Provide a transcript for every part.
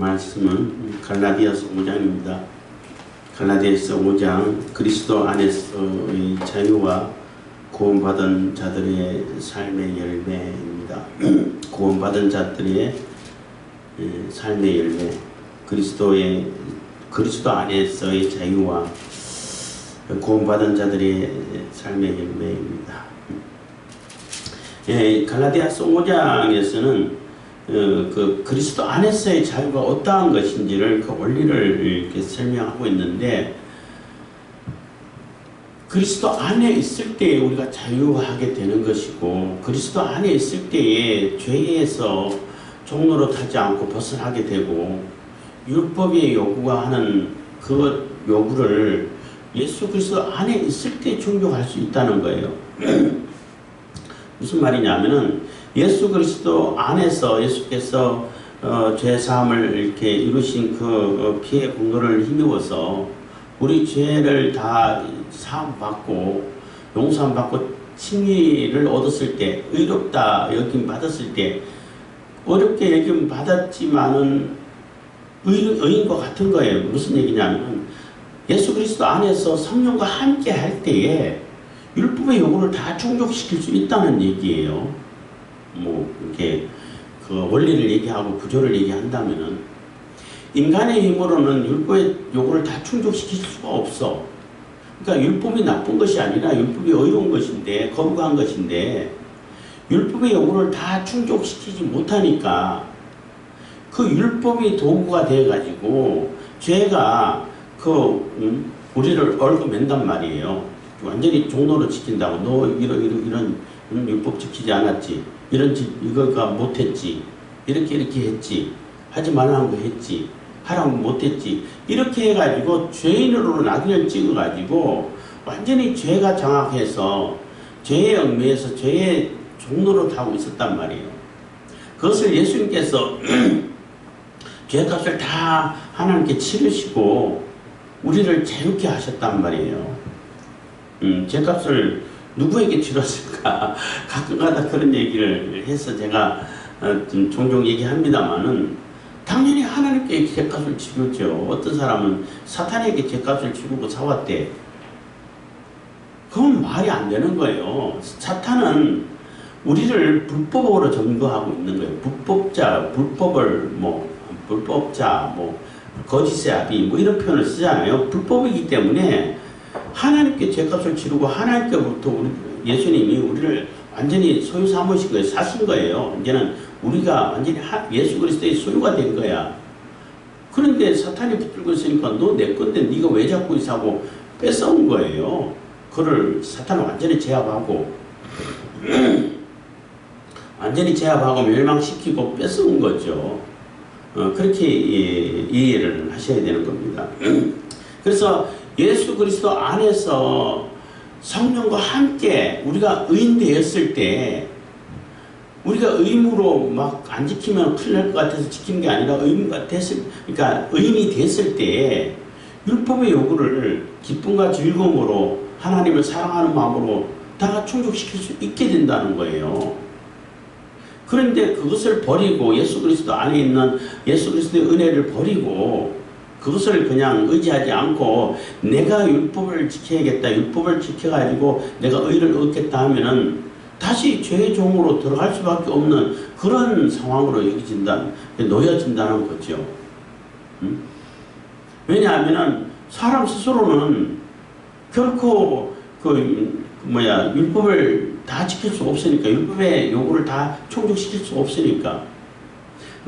말씀은 갈라디아서 5장입니다. 갈라디아서 5장 그리스도 안에서의 자유와 구원받은 자들의 삶의 열매입니다. 구원받은 자들의 삶의 열매, 그리스도 안에서의 자유와 구원받은 자들의 삶의 열매입니다. 갈라디아서 5장에서는 그 그리스도 안에서의 자유가 어떠한 것인지를 그 원리를 이렇게 설명하고 있는데, 그리스도 안에 있을 때에 우리가 자유하게 되는 것이고, 그리스도 안에 있을 때에 죄에서 종로로 타지 않고 벗어나게 되고, 율법의 요구가 하는 그 요구를 예수 그리스도 안에 있을 때 충족할 수 있다는 거예요. 무슨 말이냐면은 예수 그리스도 안에서 예수께서 죄 사함을 이렇게 이루신 그 피의 공로를 힘입어서 우리 죄를 다 사함 받고 용서함 받고 칭의를 얻었을 때, 의롭다 여김 받았을 때, 어렵게 여김 받았지만은 의인과 같은 거예요. 무슨 얘기냐면 예수 그리스도 안에서 성령과 함께 할 때에 율법의 요구를 다 충족시킬 수 있다는 얘기예요. 이렇게 그 원리를 얘기하고 구조를 얘기한다면은, 인간의 힘으로는 율법의 요구를 다 충족시킬 수가 없어. 그러니까 율법이 나쁜 것이 아니라 율법이 어려운 것인데, 거룩한 것인데, 율법의 요구를 다 충족시키지 못하니까 그 율법이 도구가 되어가지고 죄가 우리를 얽어맨단 말이에요. 완전히 종로로 지킨다고. 너 이런 율법 지키지 않았지, 이거가 못했지, 이렇게 했지, 하지 말라는 거 했지, 하라고 못했지, 이렇게 해가지고 죄인으로 낙인을 찍어가지고 완전히 죄가 장악해서 죄에 얽매여서 죄의 종로로 타고 있었단 말이에요. 그것을 예수님께서 죄값을 다 하나님께 치르시고 우리를 자유케 하셨단 말이에요. 죄값을 누구에게 치렀을까? 가끔가다 그런 얘기를 해서 제가 종종 얘기합니다만은, 당연히 하나님께 죄값을 치르죠. 어떤 사람은 사탄에게 죄값을 치르고 사왔대. 그건 말이 안 되는 거예요. 사탄은 우리를 불법으로 점거하고 있는 거예요. 불법자, 거짓의 아비, 이런 표현을 쓰잖아요. 불법이기 때문에 하나님께 죄값을 치르고 하나님께부터 예수님이 우리를 완전히 소유 삼으신 거예요. 사신 거예요. 이제는 우리가 완전히 예수 그리스도의 소유가 된 거야. 그런데 사탄이 붙들고 있으니까 너 내 건데 네가 왜 자꾸 사고 뺏어온 거예요. 그를 사탄은 완전히 제압하고 멸망시키고 뺏어온 거죠. 그렇게 이해를 하셔야 되는 겁니다. 그래서 예수 그리스도 안에서 성령과 함께 우리가 의인 되었을 때, 우리가 의무로 막 안 지키면 큰일 날 것 같아서 지키는 게 아니라 그러니까 의인이 됐을 때 율법의 요구를 기쁨과 즐거움으로 하나님을 사랑하는 마음으로 다 충족시킬 수 있게 된다는 거예요. 그런데 그것을 버리고 예수 그리스도 안에 있는 예수 그리스도의 은혜를 버리고 그것을 그냥 의지하지 않고 내가 율법을 지켜야겠다, 율법을 지켜가지고 내가 의를 얻겠다 하면은 다시 죄의 종으로 들어갈 수밖에 없는 그런 상황으로 놓여진다는 거죠. 왜냐하면은 사람 스스로는 결코 율법을 다 지킬 수 없으니까, 율법의 요구를 다 충족시킬 수 없으니까.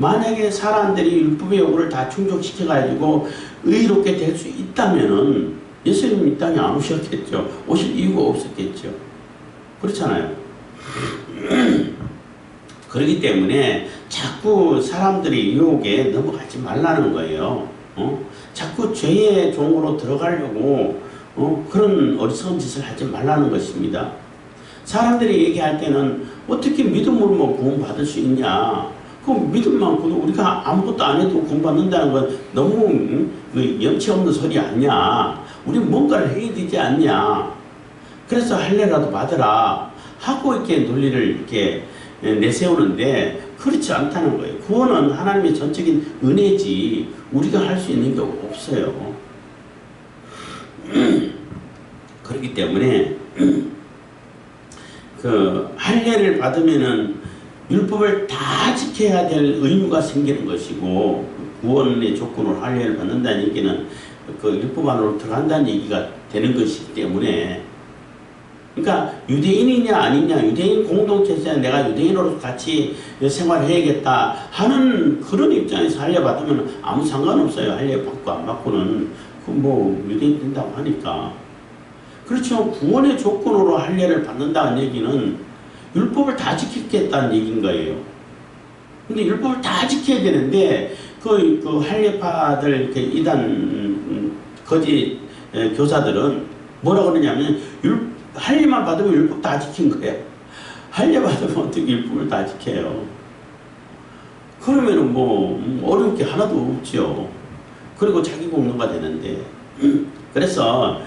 만약에 사람들이 율법의 요구를 다 충족시켜가지고 의롭게 될 수 있다면은 예수님이 이 땅에 안 오셨겠죠. 오실 이유가 없었겠죠. 그렇잖아요. 그렇기 때문에 자꾸 사람들이 유혹에 넘어가지 말라는 거예요. 자꾸 죄의 종으로 들어가려고 그런 어리석은 짓을 하지 말라는 것입니다. 사람들이 얘기할 때는 어떻게 믿음으로 구원받을 수 있냐, 그 믿음만 우리가 아무것도 안 해도 구원받는다는 건 너무 염치 없는 소리 아니냐, 우리 뭔가를 해야 되지 않냐, 그래서 할례라도 받으라 하고 이렇게 논리를 이렇게 내세우는데, 그렇지 않다는 거예요. 구원은 하나님의 전적인 은혜지 우리가 할 수 있는 게 없어요. 그렇기 때문에 그 할례를 받으면은 율법을 다 지켜야 될 의무가 생기는 것이고, 구원의 조건으로 할례를 받는다는 얘기는 그 율법 안으로 들어간다는 얘기가 되는 것이기 때문에, 그러니까 유대인이냐 아니냐, 유대인 공동체에서 내가 유대인으로서 같이 생활해야겠다 하는 그런 입장에서 할례 받으면 아무 상관없어요. 할례 받고 안 받고는 뭐 유대인 된다고 하니까. 그렇지만 구원의 조건으로 할례를 받는다는 얘기는 율법을 다 지키겠다는 얘기인 거예요. 근데 율법을 다 지켜야 되는데 그 할례파들 이단 거짓 교사들은 뭐라고 그러냐면 할례만 받으면 율법 다 지킨 거야. 할례 받으면 어떻게 율법을 다 지켜요? 그러면은 뭐 어려울 게 하나도 없죠. 그리고 자기 공로가 되는데. 그래서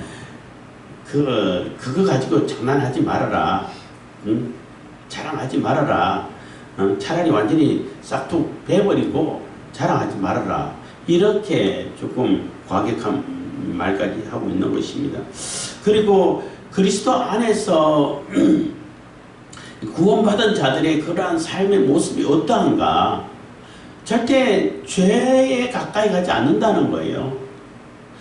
그거 가지고 장난하지 말아라. 응? 자랑하지 말아라. 차라리 완전히 싹둑 베버리고 자랑하지 말아라. 이렇게 조금 과격한 말까지 하고 있는 것입니다. 그리고 그리스도 안에서 구원받은 자들의 그러한 삶의 모습이 어떠한가? 절대 죄에 가까이 가지 않는다는 거예요.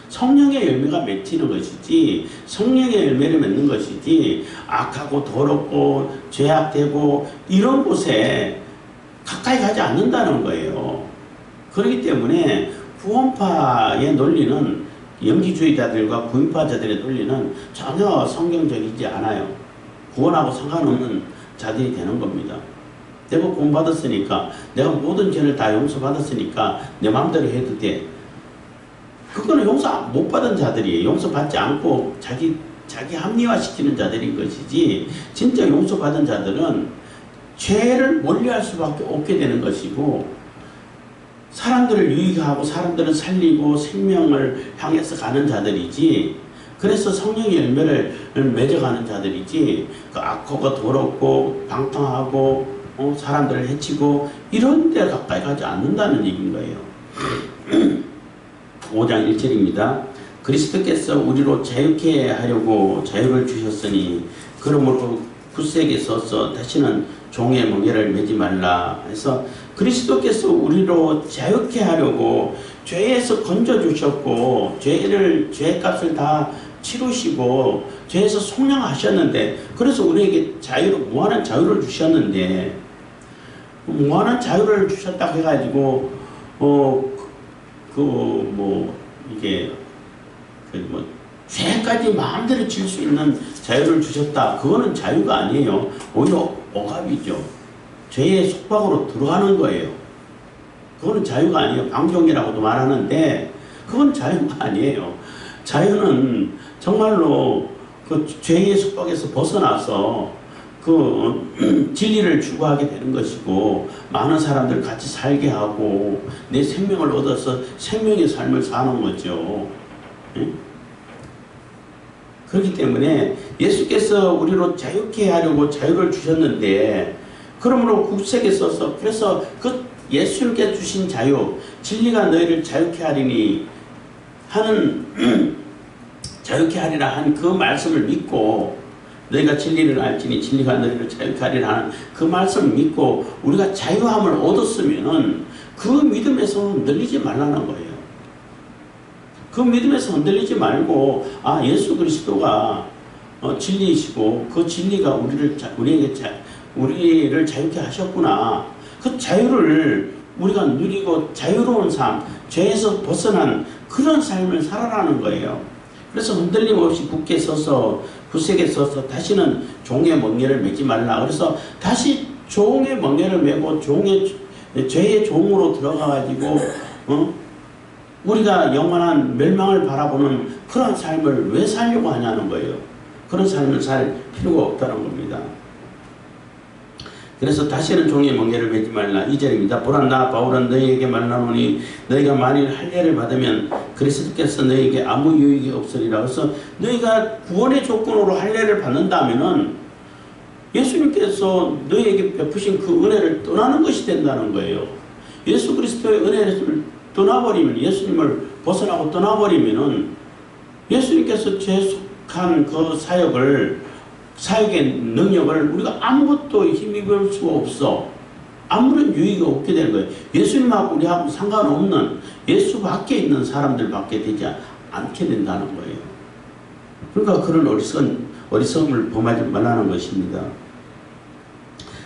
성령의 열매가 맺히는 것이지, 성령의 열매를 맺는 것이지, 악하고 더럽고 죄악되고 이런 곳에 가까이 가지 않는다는 거예요. 그렇기 때문에 구원파의 논리는, 영지주의자들과 구원파자들의 논리는 전혀 성경적이지 않아요. 구원하고 상관없는 자들이 되는 겁니다. 내가 구원받았으니까, 내가 모든 죄를 다 용서받았으니까 내 마음대로 해도 돼. 그거는 용서 못 받은 자들이에요. 용서받지 않고 자기 합리화시키는 자들인 것이지, 진짜 용서받은 자들은 죄를 멀리할 수밖에 없게 되는 것이고, 사람들을 유익하고 사람들을 살리고 생명을 향해서 가는 자들이지, 그래서 성령의 열매를 맺어가는 자들이지, 그 악하고 더럽고 방탕하고 사람들을 해치고 이런 데 가까이 가지 않는다는 얘기인 거예요. 5장 1절입니다. 그리스도께서 우리로 자유케 하려고 자유를 주셨으니 그러므로 굳세게 서서 다시는 종의 멍에를 매지 말라 해서, 그리스도께서 우리로 자유케 하려고 죄에서 건져주셨고 죄값을 다 치르시고 죄에서 속량하셨는데, 그래서 우리에게 무한한 자유를 주셨는데, 무한한 자유를 주셨다고 해가지고 이게 죄까지 마음대로 질 수 있는 자유를 주셨다. 그거는 자유가 아니에요. 오히려 억압이죠. 죄의 속박으로 들어가는 거예요. 그거는 자유가 아니에요. 방종이라고도 말하는데 그건 자유가 아니에요. 자유는 정말로 그 죄의 속박에서 벗어나서 그 진리를 추구하게 되는 것이고, 많은 사람들 같이 살게 하고 내 생명을 얻어서 생명의 삶을 사는 거죠. 그렇기 때문에 예수께서 우리로 자유케 하려고 자유를 주셨는데, 그러므로 굳세게 써서, 그래서 그 예수님께 주신 자유, 진리가 너희를 자유케 하리니 하는 자유케 하리라 한 그 말씀을 믿고, 너희가 진리를 알지니 진리가 너희를 자유케 하리라 하는 그 말씀을 믿고 우리가 자유함을 얻었으면은 그 믿음에서 흔들리지 말라는 거예요. 그 믿음에서 흔들리지 말고, 예수 그리스도가 진리이시고 그 진리가 우리를 자유케 하셨구나. 그 자유를 우리가 누리고 자유로운 삶, 죄에서 벗어난 그런 삶을 살아라는 거예요. 그래서 흔들림 없이 굳게 서서, 굳세게 서서 다시는 종의 멍에를 매지 말라. 그래서 다시 종의 멍에를 매고 죄의 종으로 들어가가지고 우리가 영원한 멸망을 바라보는 그런 삶을 왜 살려고 하냐는 거예요. 그런 삶을 살 필요가 없다는 겁니다. 그래서 다시는 종의 멍에를 매지 말라. 2절입니다. 보라, 나 바울은 너희에게 말하노니 너희가 만일 할례를 받으면 그리스도께서 너희에게 아무 유익이 없으리라. 그래서 너희가 구원의 조건으로 할례를 받는다면은 예수님께서 너에게 베푸신 그 은혜를 떠나는 것이 된다는 거예요. 예수 그리스도의 은혜를 떠나버리면, 예수님을 벗어나고 떠나버리면은 예수님께서 제속한 그 사역의 능력을 우리가 아무것도 힘입을 수가 없어. 아무런 유익이 없게 되는 거예요. 예수님하고 우리하고 상관없는 예수 밖에 있는 사람들밖에 되지 않게 된다는 거예요. 그러니까 그런 어리석음을 범하지 말라는 것입니다.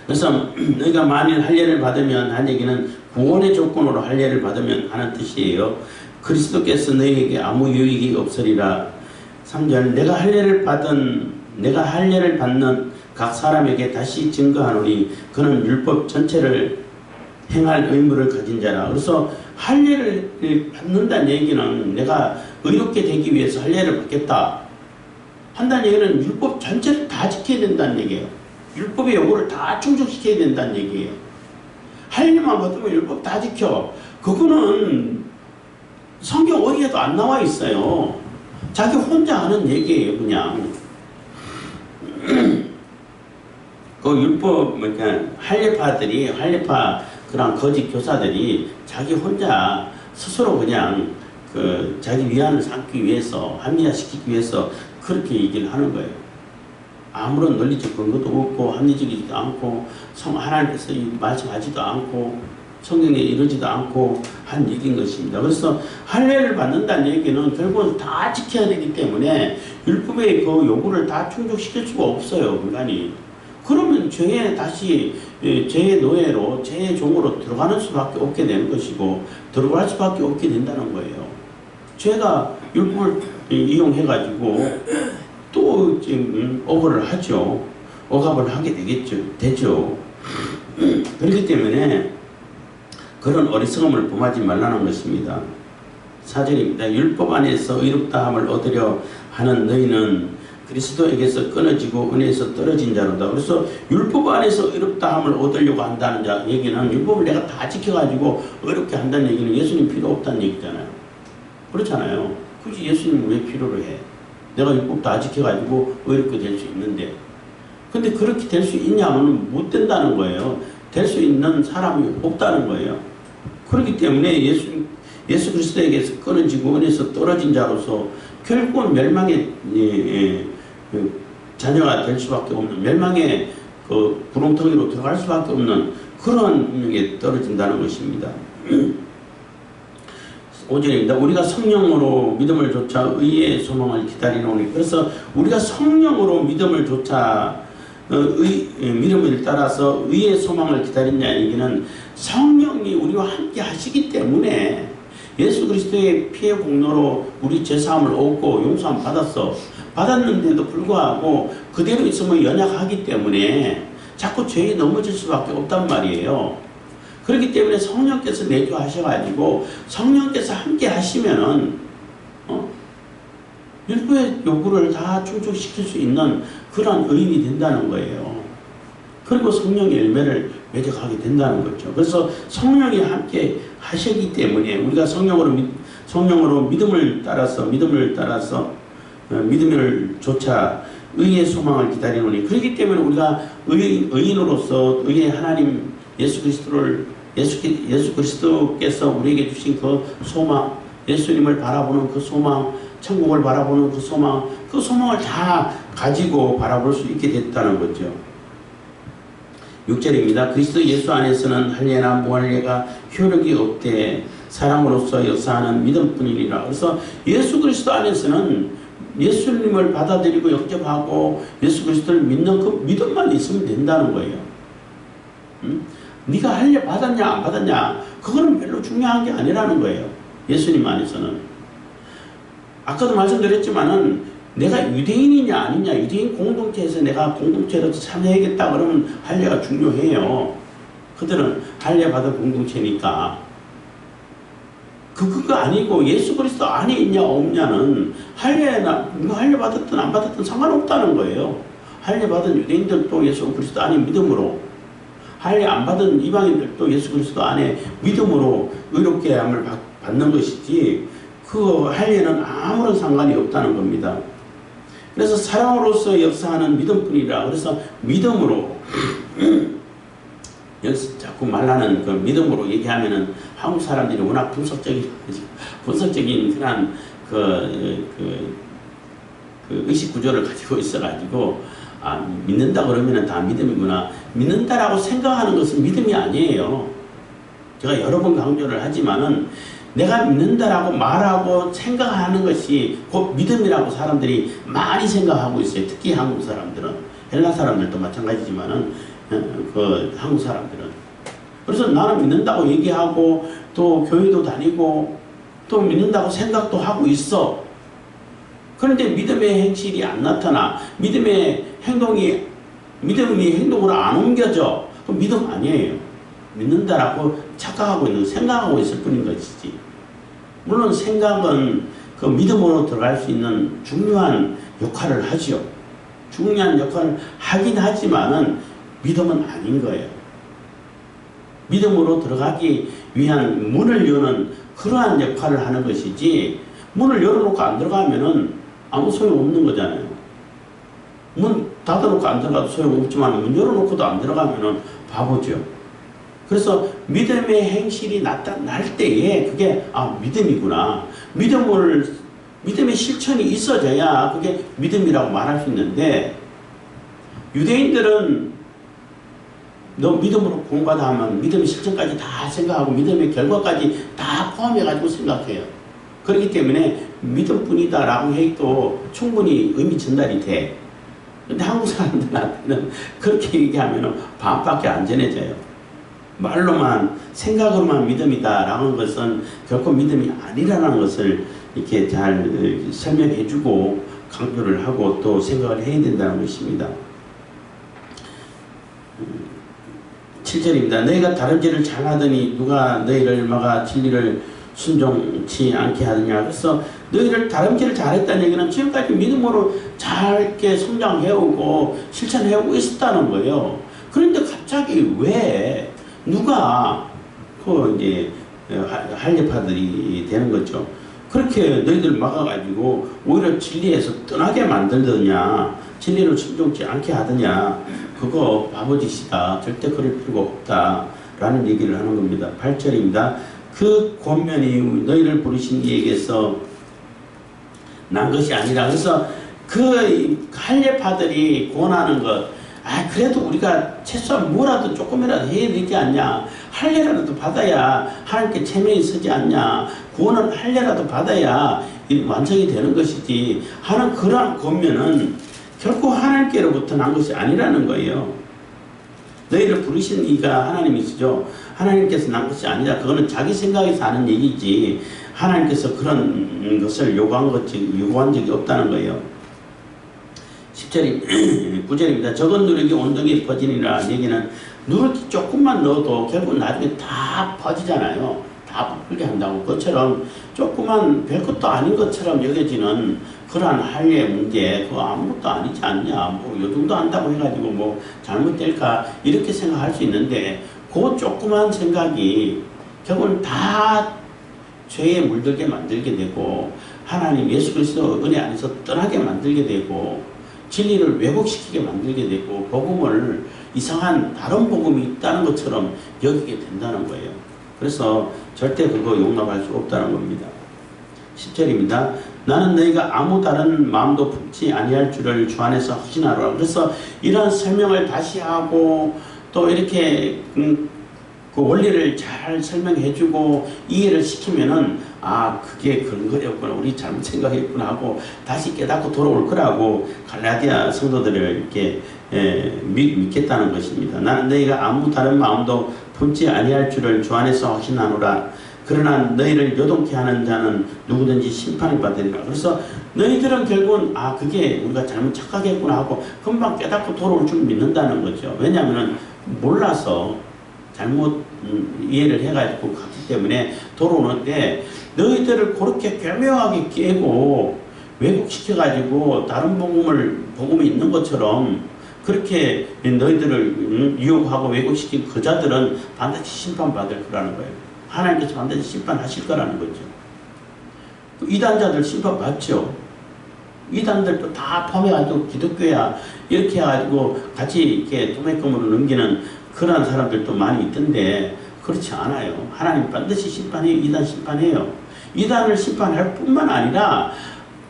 그래서 너희가 만일 할례를 받으면, 한 얘기는 구원의 조건으로 할례를 받으면 하는 뜻이에요. 그리스도께서 너희에게 아무 유익이 없으리라. 3절 내가 할례를 받는 각 사람에게 다시 증거하노니 그는 율법 전체를 행할 의무를 가진 자라. 그래서 할례를 받는다는 얘기는 내가 의롭게 되기 위해서 할례를 받겠다 한다는 얘기는 율법 전체를 다 지켜야 된다는 얘기예요. 율법의 요구를 다 충족시켜야 된다는 얘기예요. 할례만 받으면 율법 다 지켜. 그거는 성경 어디에도 안 나와 있어요. 자기 혼자 하는 얘기예요, 그냥. 그 율법, 그러니까 할례파 그런 거짓 교사들이 자기 혼자 스스로 그냥 자기 위안을 삼기 위해서, 합리화시키기 위해서 그렇게 얘기를 하는 거예요. 아무런 논리적 근거도 없고, 합리적이지도 않고, 하나님께서 말씀하지도 않고, 성경에 이르지도 않고 한 얘기인 것입니다. 그래서 할례를 받는다는 얘기는 결국은 다 지켜야 되기 때문에 율법의 그 요구를 다 충족시킬 수가 없어요, 인간이. 그러면 죄의 노예로, 죄의 종으로 들어가는 수밖에 없게 되는 것이고, 들어갈 수밖에 없게 된다는 거예요. 죄가 율법을 이용해가지고 또 지금 억압을 하죠. 억압을 하게 되죠. 그렇기 때문에 그런 어리석음을 범하지 말라는 것입니다. 4절입니다. 율법 안에서 의롭다함을 얻으려 하는 너희는 그리스도에게서 끊어지고 은혜에서 떨어진 자로다. 그래서 율법 안에서 의롭다함을 얻으려고 한다는 얘기는 율법을 내가 다 지켜가지고 의롭게 한다는 얘기는 예수님 필요 없다는 얘기잖아요. 그렇잖아요. 굳이 예수님 왜 필요로 해? 내가 율법 다 지켜가지고 의롭게 될 수 있는데. 근데 그렇게 될 수 있냐면 못 된다는 거예요. 될 수 있는 사람이 없다는 거예요. 그렇기 때문에 예수 그리스도에게서 끊어지고 은혜에서 떨어진 자로서 결국은 멸망의 자녀가 될 수밖에 없는, 멸망의 그 구렁텅이로 들어갈 수밖에 없는 그런 운명에 떨어진다는 것입니다. 5절입니다. 우리가 성령으로 믿음을 조차 의의 소망을 기다리노니. 그래서 우리가 성령으로 믿음을 조차 믿음을 따라서 의의 소망을 기다리냐 얘기는 성령이 우리와 함께 하시기 때문에 예수 그리스도의 피의 공로로 우리 죄사함을 얻고 용서함 받았는데도 불구하고 그대로 있으면 연약하기 때문에 자꾸 죄에 넘어질 수밖에 없단 말이에요. 그렇기 때문에 성령께서 내주하셔가지고 성령께서 함께 하시면은 율법의 요구를 다 충족시킬 수 있는 그런 의인이 된다는 거예요. 그리고 성령의 열매를 매적하게 된다는 거죠. 그래서 성령이 함께 하시기 때문에 우리가 성령으로 믿음을 따라서 믿음을 조차 의의 소망을 기다리노니. 그렇기 때문에 우리가 의인으로서 의의 하나님 예수 그리스도께서 우리에게 주신 그 소망, 예수님을 바라보는 그 소망, 천국을 바라보는 그 소망을 다 가지고 바라볼 수 있게 됐다는 거죠. 6절입니다. 그리스도 예수 안에서는 할례나 무할례가 효력이 없되 사람으로서 역사하는 믿음뿐이니라. 그래서 예수 그리스도 안에서는 예수님을 받아들이고 영접하고 예수 그리스도를 믿는 그 믿음만 있으면 된다는 거예요. 네가 할례 받았냐 안 받았냐 그거는 별로 중요한 게 아니라는 거예요. 예수님 안에서는. 아까도 말씀드렸지만은 내가 유대인이냐 아니냐, 유대인 공동체에서 내가 공동체로 참여해야겠다 그러면 할례가 중요해요. 그들은 할례 받은 공동체니까. 그거 아니고 예수 그리스도 안에 있냐 없냐는 할례 받았든 안 받았든 상관없다는 거예요. 할례 받은 유대인들도 예수 그리스도 안에 믿음으로, 할례 안 받은 이방인들도 예수 그리스도 안에 믿음으로 의롭게 함을 받는 것이지 그 할례는 아무런 상관이 없다는 겁니다. 그래서 사랑으로서 역사하는 믿음뿐이라. 그래서 믿음으로 여기서 자꾸 말하는 그 믿음으로 얘기하면은 한국 사람들이 워낙 분석적인 그런 그 의식 구조를 가지고 있어가지고 믿는다 그러면은 다 믿음이구나. 믿는다라고 생각하는 것은 믿음이 아니에요. 제가 여러 번 강조를 하지만은 내가 믿는다라고 말하고 생각하는 것이 곧 믿음이라고 사람들이 많이 생각하고 있어요. 특히 한국 사람들은. 헬라 사람들도 마찬가지지만은 그 한국 사람들은. 그래서 나는 믿는다고 얘기하고 또 교회도 다니고 또 믿는다고 생각도 하고 있어. 그런데 믿음의 행실이 안 나타나. 믿음이 행동으로 안 옮겨져. 그럼 믿음 아니에요. 믿는다라고 착각하고 있는, 생각하고 있을 뿐인 것이지. 물론 생각은 그 믿음으로 들어갈 수 있는 중요한 역할을 하죠. 중요한 역할을 하긴 하지만은 믿음은 아닌 거예요. 믿음으로 들어가기 위한 문을 여는 그러한 역할을 하는 것이지, 문을 열어놓고 안 들어가면은 아무 소용없는 거잖아요. 문 닫아놓고 안 들어가도 소용없지만 문 열어놓고도 안 들어가면은 바보죠. 그래서 믿음의 행실이 나타날 때에 그게 믿음이구나. 믿음의 실천이 있어져야 그게 믿음이라고 말할 수 있는데, 유대인들은 너 믿음으로 구원받아 하면 믿음의 실천까지 다 생각하고 믿음의 결과까지 다 포함해가지고 생각해요. 그렇기 때문에 믿음뿐이다라고 해도 충분히 의미 전달이 돼. 근데 한국 사람들한테는 그렇게 얘기하면 반밖에 안 전해져요. 말로만, 생각으로만 믿음이다라는 것은 결코 믿음이 아니라는 것을 이렇게 잘 설명해주고 강조를 하고 또 생각을 해야 된다는 것입니다. 7절입니다. 너희가 다름질을 잘하더니 누가 너희를 막아 진리를 순종치 않게 하느냐. 그래서 너희를 다름질을 잘했다는 얘기는 지금까지 믿음으로 잘게 성장해오고 실천해오고 있었다는 거예요. 그런데 갑자기 왜 누가 이제 할례파들이 되는 거죠. 그렇게 너희들 막아가지고 오히려 진리에서 떠나게 만들더냐, 진리를 순종치 않게 하더냐, 그거 바보짓이다. 절대 그럴 필요가 없다 라는 얘기를 하는 겁니다. 8절입니다. 그 권면이 너희를 부르신 이에게서 난 것이 아니라. 그래서 그 할례파들이 권하는 것, 그래도 우리가 최소한 뭐라도 조금이라도 해야 되지 않냐, 할례라도 받아야 하나님께 체면이 서지 않냐, 구원은 할례라도 받아야 완성이 되는 것이지 하는 그러한 권면은 결코 하나님께로부터 난 것이 아니라는 거예요. 너희를 부르신 이가 하나님이시죠. 하나님께서 난 것이 아니라 그거는 자기 생각에서 하는 얘기지 하나님께서 그런 것을 요구한 적이 없다는 거예요. 10절이 9절입니다. 적은 누룩이 온종일 퍼지니라. 얘기는 누룩이 조금만 넣어도 결국 나중에 다 퍼지잖아요. 다 부풀게 한다고. 그것처럼 조그만 별것도 아닌 것처럼 여겨지는 그러한 할례 문제, 그거 아무것도 아니지 않냐, 요 정도 한다고 해가지고 뭐 잘못될까 이렇게 생각할 수 있는데, 그 조그만 생각이 결국은 다 죄에 물들게 만들게 되고 하나님 예수 그리스도 은혜 안에서 떠나게 만들게 되고 진리를 왜곡시키게 만들게 되고 복음을 이상한 다른 복음이 있다는 것처럼 여기게 된다는 거예요. 그래서 절대 그거 용납할 수 없다는 겁니다. 10절입니다. 나는 너희가 아무 다른 마음도 품지 아니할 줄을 주 안에서 확신하노라. 그래서 이런 설명을 다시 하고 또 이렇게 그 원리를 잘 설명해주고 이해를 시키면은 그게 그런 거였구나, 우리 잘못 생각했구나 하고 다시 깨닫고 돌아올 거라고 갈라디아 성도들을 이렇게 믿겠다는 것입니다. 나는 너희가 아무 다른 마음도 품지 아니할 줄을 주 안에서 확신하노라. 그러나 너희를 요동케 하는 자는 누구든지 심판을 받으리라. 그래서 너희들은 결국은 그게 우리가 잘못 착각했구나 하고 금방 깨닫고 돌아올 줄 믿는다는 거죠. 왜냐하면 몰라서 잘못 이해를 해가지고 갔기 때문에 돌아오는데, 너희들을 그렇게 교묘하게 깨고 왜곡시켜가지고 다른 복음이 있는 것처럼 그렇게 너희들을 유혹하고 왜곡시킨 그 자들은 반드시 심판받을 거라는 거예요. 하나님께서 반드시 심판하실 거라는 거죠. 이단자들 심판받죠. 이단들도 다 포함해가지고 기독교야 이렇게 해가지고 같이 이렇게 도매금으로 넘기는 그런 사람들도 많이 있던데 그렇지 않아요. 하나님 반드시 심판해요. 이단 심판해요. 이단을 심판할 뿐만 아니라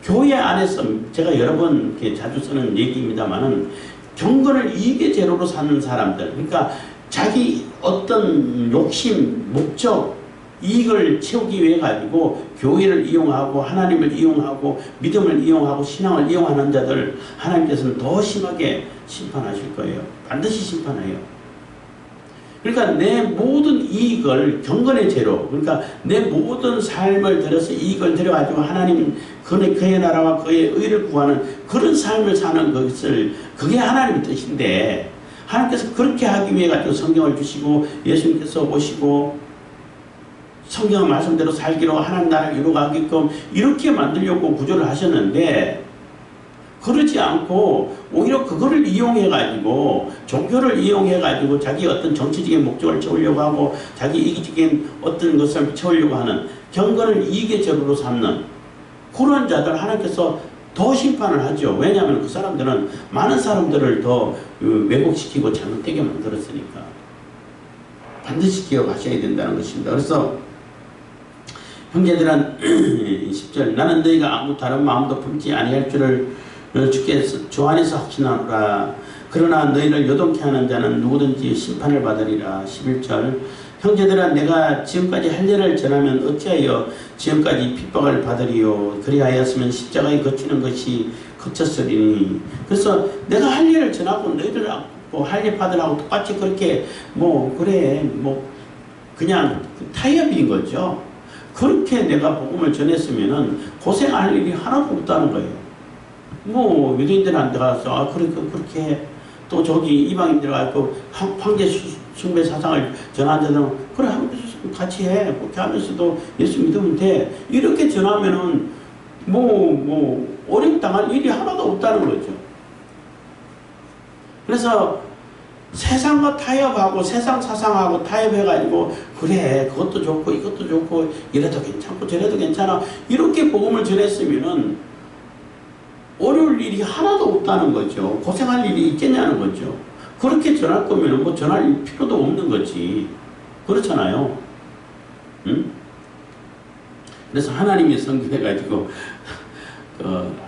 교회 안에서 제가 여러 번 이렇게 자주 쓰는 얘기입니다만은 경건을 이익의 재료로 삼는 사람들, 그러니까 자기 어떤 욕심, 목적, 이익을 채우기 위해 가지고 교회를 이용하고 하나님을 이용하고 믿음을 이용하고 신앙을 이용하는 자들 하나님께서는 더 심하게 심판하실 거예요. 반드시 심판해요. 그러니까 내 모든 이익을 경건의 재료, 그러니까 내 모든 삶을 들여서 이익을 들여가지고 하나님 그의 나라와 그의 의를 구하는 그런 삶을 사는 것을, 그게 하나님의 뜻인데 하나님께서 그렇게 하기 위해 가지고 성경을 주시고 예수님께서 오시고 성경 말씀대로 살기로 하나님 나라를 이루어가게끔 이렇게 만들려고 구조를 하셨는데 그러지 않고 오히려 그거를 이용해가지고 종교를 이용해가지고 자기 어떤 정치적인 목적을 채우려고 하고 자기 이기적인 어떤 것을 채우려고 하는 경건을 이익의 재료로 삼는 그런 자들 하나님께서 더 심판을 하죠. 왜냐하면 그 사람들은 많은 사람들을 더 왜곡시키고 잘못되게 만들었으니까 반드시 기억하셔야 된다는 것입니다. 그래서 형제들아 10절 나는 너희가 아무 다른 마음도 품지 아니할 줄을 주께서 주 안에서 확신하노라. 그러나 너희를 요동케 하는 자는 누구든지 심판을 받으리라. 11절 형제들아 내가 지금까지 할례를 전하면 어찌하여 지금까지 핍박을 받으리요. 그리하였으면 십자가에 거치는 것이 거쳤으리니. 그래서 내가 할례를 전하고 너희들 뭐 할례 받으라고 똑같이 그렇게 뭐 그래 뭐 그냥 타협인 거죠. 그렇게 내가 복음을 전했으면은 고생할 일이 하나도 없다는 거예요. 뭐 유대인들한테 가서 그렇게 또 저기 이방인들 가서 황제 숭배 사상을 전한 자들은 그래 같이 해 그렇게 하면서도 예수 믿으면 돼 이렇게 전하면은 뭐 어렵 당할 일이 하나도 없다는 거죠. 그래서 세상과 타협하고 세상 사상하고 타협해가지고 그래 그것도 좋고 이것도 좋고 이래도 괜찮고 저래도 괜찮아 이렇게 복음을 전했으면은 어려울 일이 하나도 없다는 거죠. 고생할 일이 있겠냐는 거죠. 그렇게 전할 거면 뭐 전할 필요도 없는 거지. 그렇잖아요. 응? 그래서 하나님이 선교해가지고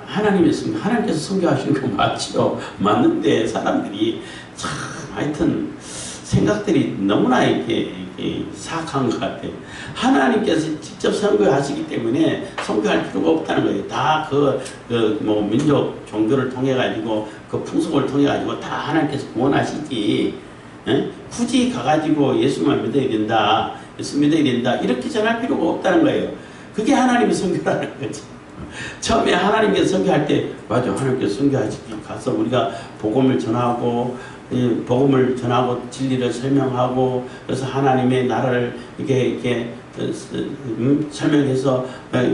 하나님께서 선교하시는 거 맞죠. 맞는데 사람들이 참 하여튼 생각들이 너무나 이렇게 사악한 것 같아요. 하나님께서 직접 선교하시기 때문에 선교할 필요가 없다는 거예요. 다 뭐 민족 종교를 통해 가지고 그 풍속을 통해 가지고 다 하나님께서 구원하시지. 에? 굳이 가가지고 예수만 믿어야 된다, 예수 믿어야 된다 이렇게 전할 필요가 없다는 거예요. 그게 하나님의 선교라는 거지. 처음에 하나님께서 선교할 때 맞아 하나님께서 선교하시기 가서 우리가 복음을 전하고 진리를 설명하고 그래서 하나님의 나라를 이렇게 설명해서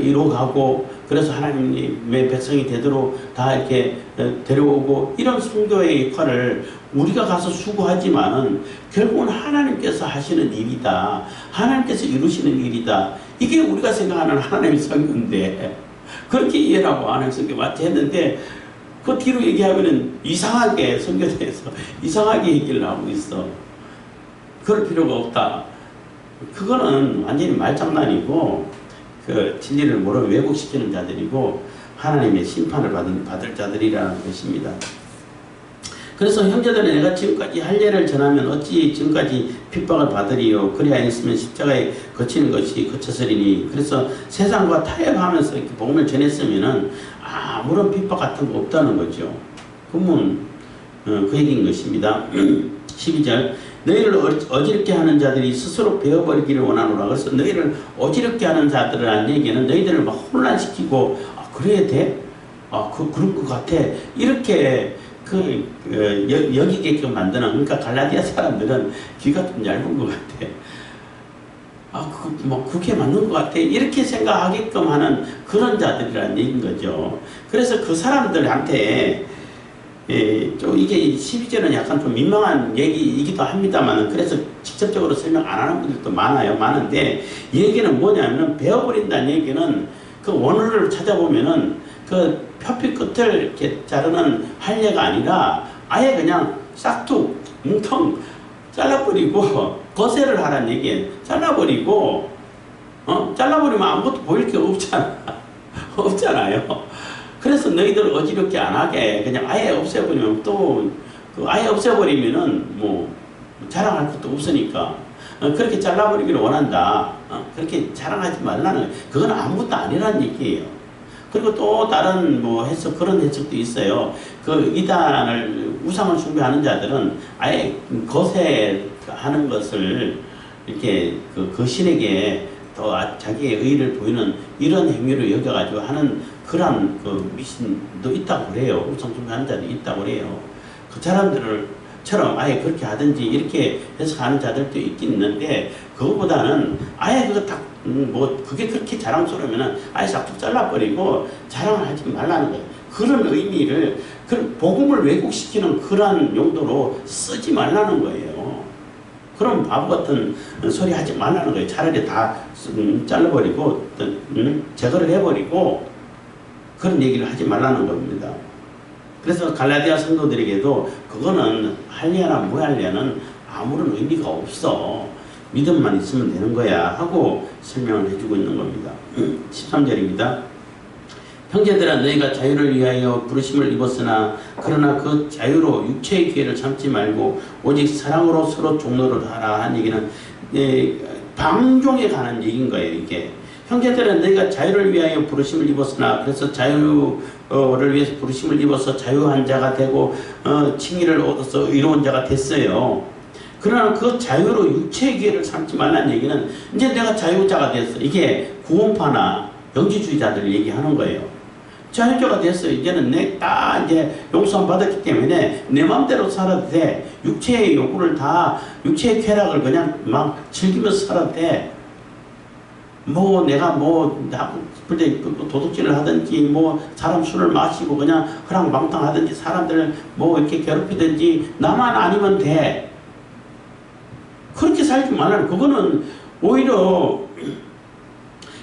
이루어가고 그래서 하나님의 백성이 되도록 다 이렇게 데려오고 이런 선교의 역할을 우리가 가서 수고하지만은 결국은 하나님께서 하시는 일이다. 하나님께서 이루시는 일이다. 이게 우리가 생각하는 하나님의 선교인데 그렇게 이해하고 하나님의 선교 맞지 했는데 그 뒤로 얘기하면은 이상하게 선교대에서 이상하게 얘기를 하고 있어. 그럴 필요가 없다. 그거는 완전히 말장난이고 그 진리를 모르고 왜곡시키는 자들이고 하나님의 심판을 받을 자들이라는 것입니다. 그래서 형제들은 내가 지금까지 할례를 전하면 어찌 지금까지 핍박을 받으리요. 그리하였으면 십자가에 거치는 것이 거쳤으리니. 그래서 세상과 타협하면서 이렇게 복음을 전했으면은 아무런 핍박 같은 거 없다는 거죠. 그러면 그 얘기인 것입니다. 12절 너희를 어지럽게 하는 자들이 스스로 베어버리기를 원하노라. 그래서 너희를 어지럽게 하는 자들이라는 얘기는 너희들을 막 혼란시키고 그래야 돼? 그럴 것 같아. 이렇게 여기게끔 만드는 그러니까 갈라디아 사람들은 귀가 좀 얇은 것 같아. 그게 맞는 것 같아. 이렇게 생각하게끔 하는 그런 자들이라는 얘기인 거죠. 그래서 그 사람들한테 좀 이게 12절은 약간 좀 민망한 얘기이기도 합니다만 그래서 직접적으로 설명 안 하는 분들도 많은데 이 얘기는 뭐냐면 베어버린다는 얘기는 그 원어를 찾아보면은 그 표피 끝을 이렇게 자르는 할례가 아니라 아예 그냥 싹둑 뭉텅 잘라버리고 거세를 하라는 얘기예요. 잘라버리고 잘라버리면 아무것도 보일 게 없잖아. 없잖아요. 그래서 너희들 어지럽게 안 하게 그냥 아예 없애버리면 또 그 아예 없애버리면은 뭐 자랑할 것도 없으니까 그렇게 잘라버리기를 원한다. 그렇게 자랑하지 말라는 거예요. 그건 아무것도 아니라는 얘기예요. 그리고 또 다른 뭐 해석, 그런 해석도 있어요. 그 이단을, 우상을 숭배하는 자들은 아예 거세하는 것을 이렇게 그 신에게 더 자기의 의의를 보이는 이런 행위로 여겨가지고 하는 그런 그 미신도 있다고 그래요. 우상 숭배하는 자도 있다고 그래요. 그 사람들처럼 아예 그렇게 하든지 이렇게 해석하는 자들도 있긴 있는데, 그거보다는 아예 그거 딱 뭐 그게 그렇게 자랑스러우면은 아예 싹둑 잘라버리고 자랑을 하지 말라는 거예요. 그런 의미를, 그 복음을 왜곡시키는 그런 용도로 쓰지 말라는 거예요. 그럼 바보 같은 소리 하지 말라는 거예요. 차라리 다 잘라버리고 제거를 해버리고 그런 얘기를 하지 말라는 겁니다. 그래서 갈라디아 성도들에게도 그거는 할례나 무할례는 아무런 의미가 없어. 믿음만 있으면 되는 거야 하고 설명을 해주고 있는 겁니다. 13절입니다. 형제들아, 너희가 자유를 위하여 부르심을 입었으나 그러나 그 자유로 육체의 기회를 참지 말고 오직 사랑으로 서로 종로를 하라 한 얘기는 방종에 관한 얘기인 거예요. 이게 형제들은 너희가 자유를 위하여 부르심을 입었으나, 그래서 자유를 위해서 부르심을 입어서 자유한 자가 되고 칭의를 얻어서 의로운 자가 됐어요. 그러나 그 자유로 육체의 기회를 삼지 말라는 얘기는 이제 내가 자유자가 됐어. 이게 구원파나 영지주의자들 얘기하는 거예요. 자유자가 됐어. 이제는 내가 이제 용서함 받았기 때문에 내 마음대로 살아도 돼. 육체의 요구를 다, 육체의 쾌락을 그냥 막 즐기면서 살아도 돼. 뭐 내가 뭐 도둑질을 하든지 뭐 사람 술을 마시고 그냥 허랑방탕하든지 사람들을 뭐 이렇게 괴롭히든지 나만 아니면 돼. 그렇게 살지 말라는, 그거는 오히려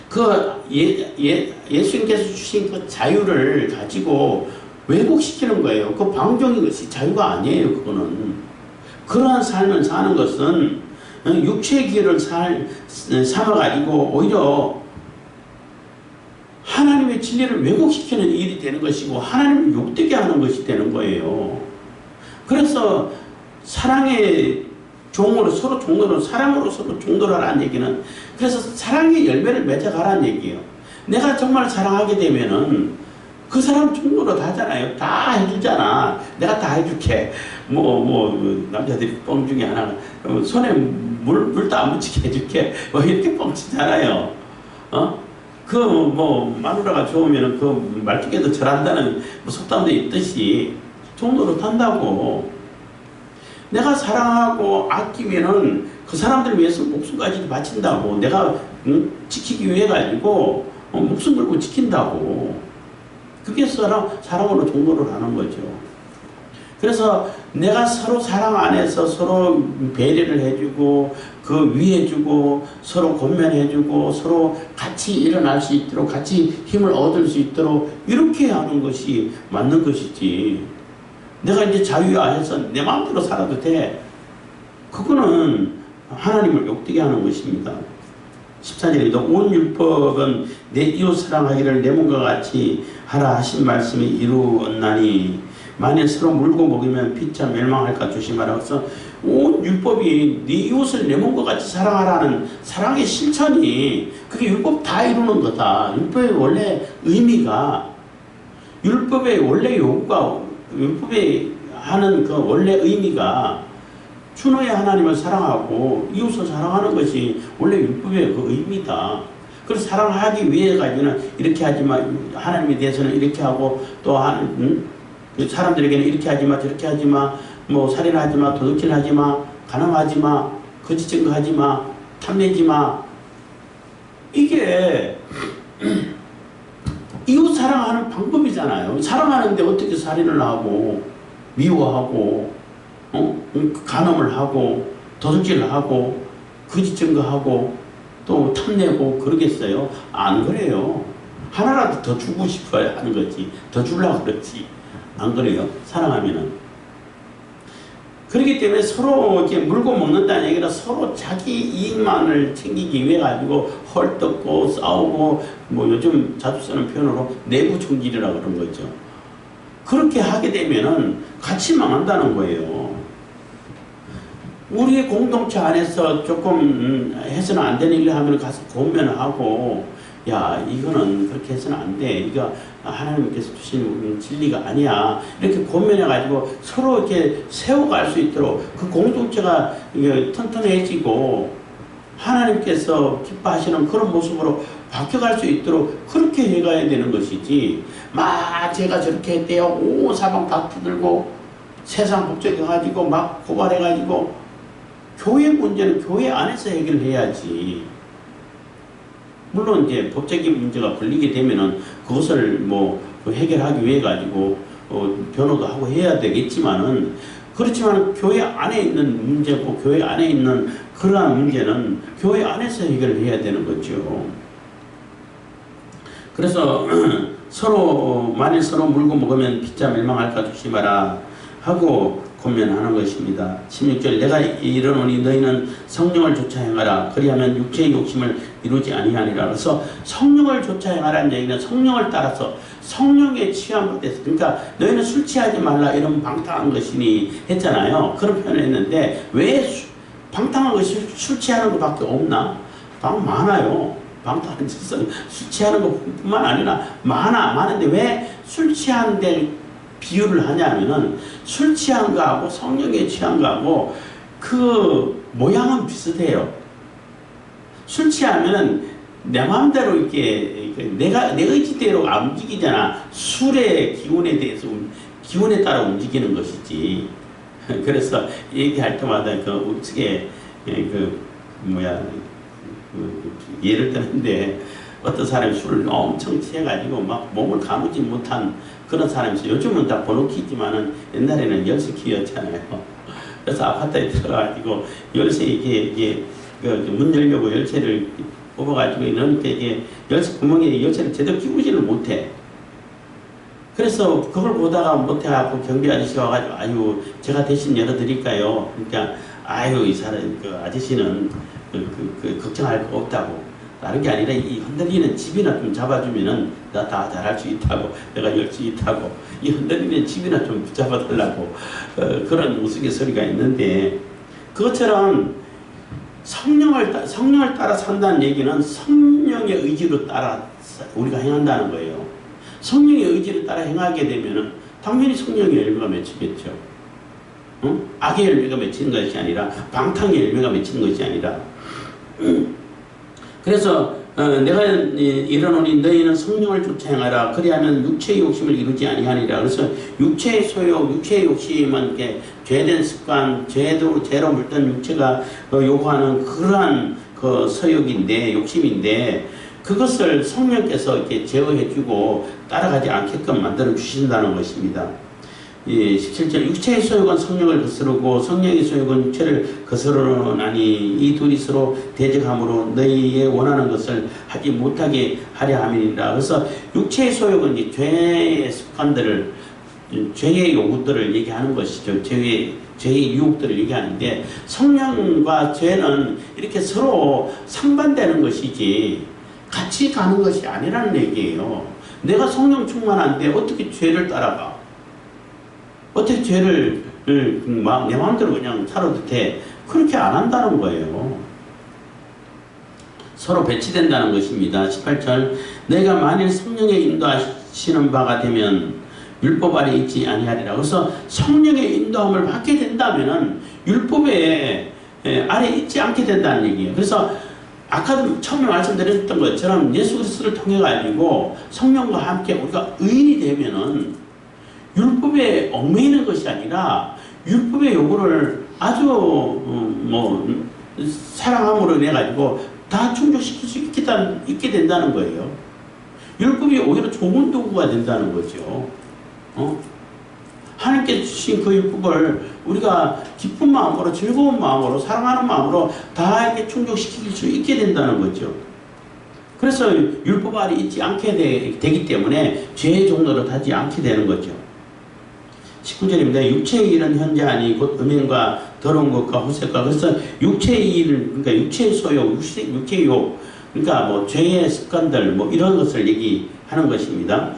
그 예수님께서 주신 그 자유를 가지고 왜곡시키는 거예요. 그 방종인 것이 자유가 아니에요. 그거는. 그러한 삶을 사는 것은 육체의 기회를 삼아가지고 오히려 하나님의 진리를 왜곡시키는 일이 되는 것이고 하나님을 욕되게 하는 것이 되는 거예요. 그래서 사랑의 종으로, 서로 종로로, 사랑으로 서로 종로를 하라는 얘기는, 그래서 사랑의 열매를 맺어가라는 얘기예요. 내가 정말 사랑하게 되면은 그 사람 종로로 다 하잖아요. 다 해주잖아. 내가 다 해줄게. 남자들이 뻥 중에 하나는 손에 물도 안 묻히게 해줄게. 뭐 이렇게 뻥치잖아요. 마누라가 좋으면은 그 말뚝에도 절한다는 속담도 있듯이 종로로 탄다고. 내가 사랑하고 아끼면은 그 사람들 위해서 목숨까지 바친다고. 내가 지키기 위해 가지고 목숨 걸고 지킨다고. 그게 사랑으로 종로를 하는 거죠. 그래서 내가 서로 사랑 안에서 서로 배려를 해주고 그 위해주고 서로 권면해주고 서로 같이 일어날 수 있도록 같이 힘을 얻을 수 있도록 이렇게 하는 것이 맞는 것이지. 내가 이제 자유 안에서 내 마음대로 살아도 돼. 그거는 하나님을 욕되게 하는 것입니다. 14절입니다. 온 율법은 내 이웃 사랑하기를 내 몸과 같이 하라 하신 말씀이 이루었나니 만일 서로 물고 먹이면 피차 멸망할까 조심하라. 그래서 온 율법이 네 이웃을 내 몸과 같이 사랑하라는 사랑의 실천이 그게 율법 다 이루는 거다. 율법의 원래 의미가, 율법의 원래 요구가, 율법에 하는 그 원래 의미가 추노의 하나님을 사랑하고 이웃을 사랑하는 것이 원래 율법의 그 의미다. 그래서 사랑하기 위해 가지고는 이렇게 하지마, 하나님에 대해서는 이렇게 하고 또 사람들에게는 이렇게 하지마, 저렇게 하지마, 뭐 살인하지마, 도둑질하지마, 가늠하지마, 거짓 증거하지마, 탐내지마. 이게 이웃 사랑하는 방법이잖아요. 사랑하는데 어떻게 살인을 하고 미워하고 간음을 하고 도둑질을 하고 거짓 증거하고 또 탐내고 그러겠어요? 안 그래요. 하나라도 더 주고 싶어야 하는 거지. 더 주려고 그러지. 안 그래요? 사랑하면은. 그렇기 때문에 서로 이렇게 물고 먹는다는 얘기는 서로 자기 이익만을 챙기기 위해 가지고 헐뜯고 싸우고 뭐 요즘 자주 쓰는 표현으로 내부 총질이라고 그런 거죠. 그렇게 하게 되면은 같이 망한다는 거예요. 우리의 공동체 안에서 조금 해서는 안 되는 일을 하면 가서 고면하고 야 이거는 그렇게 해서는 안 돼. 이거 하나님께서 주신 진리가 아니야. 이렇게 고면해가지고 서로 이렇게 세워갈 수 있도록 그 공동체가 튼튼해지고 하나님께서 기뻐하시는 그런 모습으로 바뀌어갈 수 있도록 그렇게 해가야 되는 것이지. 막 제가 저렇게 했대요. 온 사방 다투들고 세상 복잡해가지고 막 고발해가지고 교회 문제는 교회 안에서 해결해야지. 물론 이제 법적인 문제가 걸리게 되면은 그것을 뭐 해결하기 위해 가지고 변호도 하고 해야 되겠지만은 그렇지만 교회 안에 있는 문제고 교회 안에 있는 그러한 문제는 교회 안에서 해결을 해야 되는 거죠. 그래서 서로 만일 서로 물고 먹으면 피차 멸망할까 조심하라 하고 권면하는 것입니다. 16절 내가 이르노니 너희는 성령을 좇아 행하라. 그리하면 육체의 욕심을 이루지 아니하니라. 그래서 성령을 좇아 행하라는 얘기는 성령을 따라서 성령에 취한 것에서 그러니까 너희는 술 취하지 말라 이런 방탕한 것이니 했잖아요. 그런 표현을 했는데 왜 방탕한 것이 술 취하는 것밖에 없나? 많아요. 방탕한 짓은 술 취하는 것뿐만 아니라 많은데 왜 술 취하는데 비유를 하냐면은 술 취한 거하고 성령에 취한 거하고 그 모양은 비슷해요. 술 취하면은 내 마음대로 이렇게 내 의지대로 안 움직이잖아. 술의 기운에 대해서 기운에 따라 움직이는 것이지. 그래서 얘기할 때마다 예를 드는데 어떤 사람이 술을 엄청 취해가지고 막 몸을 가누지 못한 그런 사람이 있어요. 요즘은 다 번호키지만은 옛날에는 열쇠키였잖아요. 그래서 아파트에 들어가가지고 열쇠 이게 문 열려고 열쇠를 뽑아가지고 넣으니까 이게 열쇠 구멍에 열쇠를 제대로 끼우지를 못해. 그래서 그걸 보다가 못해갖고 경비 아저씨가 와가지고 아유 제가 대신 열어드릴까요? 그러니까 아유 이 사람 그 아저씨는 걱정할 거 없다고. 다른 게 아니라 이 흔들리는 집이나 좀 잡아주면은 나 다 잘할 수 있다고. 내가 열 수 있다고. 이 흔들리는 집이나 좀 붙잡아달라고. 그런 우스갯소리가 있는데 그것처럼 성령을 따라 산다는 얘기는 성령의 의지로 따라 우리가 행한다는 거예요. 성령의 의지를 따라 행하게 되면은 당연히 성령의 열매가 맺히겠죠. 응? 악의 열매가 맺히는 것이 아니라 방탕의 열매가 맺히는 것이 아니라 그래서 내가 이르노니 너희는 성령을 쫓아 행하라. 그리하면 육체의 욕심을 이루지 아니하니라. 그래서 육체의 소욕, 육체의 욕심은 죄된 습관, 죄로 물든 육체가 요구하는 그러한 그 서욕인데, 욕심인데 그것을 성령께서 이렇게 제어해주고 따라가지 않게끔 만들어 주신다는 것입니다. 17절 육체의 소욕은 성령을 거스르고 성령의 소욕은 육체를 거스르나니 이 둘이 서로 대적함으로 너희의 원하는 것을 하지 못하게 하려 함이니라. 그래서 육체의 소욕은 이제 죄의 습관들을 죄의 요구들을 얘기하는 것이죠. 죄의 유혹들을 얘기하는데 성령과 죄는 이렇게 서로 상반되는 것이지 같이 가는 것이 아니라는 얘기예요. 내가 성령 충만한데 어떻게 죄를 따라가? 어떻게 죄를 내 마음대로 그냥 살아도 돼? 그렇게 안 한다는 거예요. 서로 배치된다는 것입니다. 18절 내가 만일 성령의 인도하시는 바가 되면 율법 아래 있지 아니하리라. 그래서 성령의 인도함을 받게 된다면은 율법에 아래 있지 않게 된다는 얘기예요. 그래서 아까도 처음에 말씀드렸던 것처럼 예수 그리스도를 통해 가지고 성령과 함께 우리가 의인이 되면은 율법에 얽매이는 것이 아니라 율법의 요구를 아주 사랑함으로 인해 가지고 다 충족시킬 수 있게 된다는 거예요. 율법이 오히려 좋은 도구가 된다는 거죠. 하나님께 주신 그 율법을 우리가 기쁜 마음으로 즐거운 마음으로 사랑하는 마음으로 다 이렇게 충족시킬 수 있게 된다는 거죠. 그래서 율법 아래 있지 않게 되기 때문에 죄의 종로로 타지 않게 되는 거죠. 19절입니다. 육체의 일은 현재 아니 곧 음행과 더러운 것과 호색과. 그래서 육체의 일을, 그러니까 육체의 소욕, 육체의 욕, 그러니까 뭐 죄의 습관들 뭐 이런 것을 얘기하는 것입니다.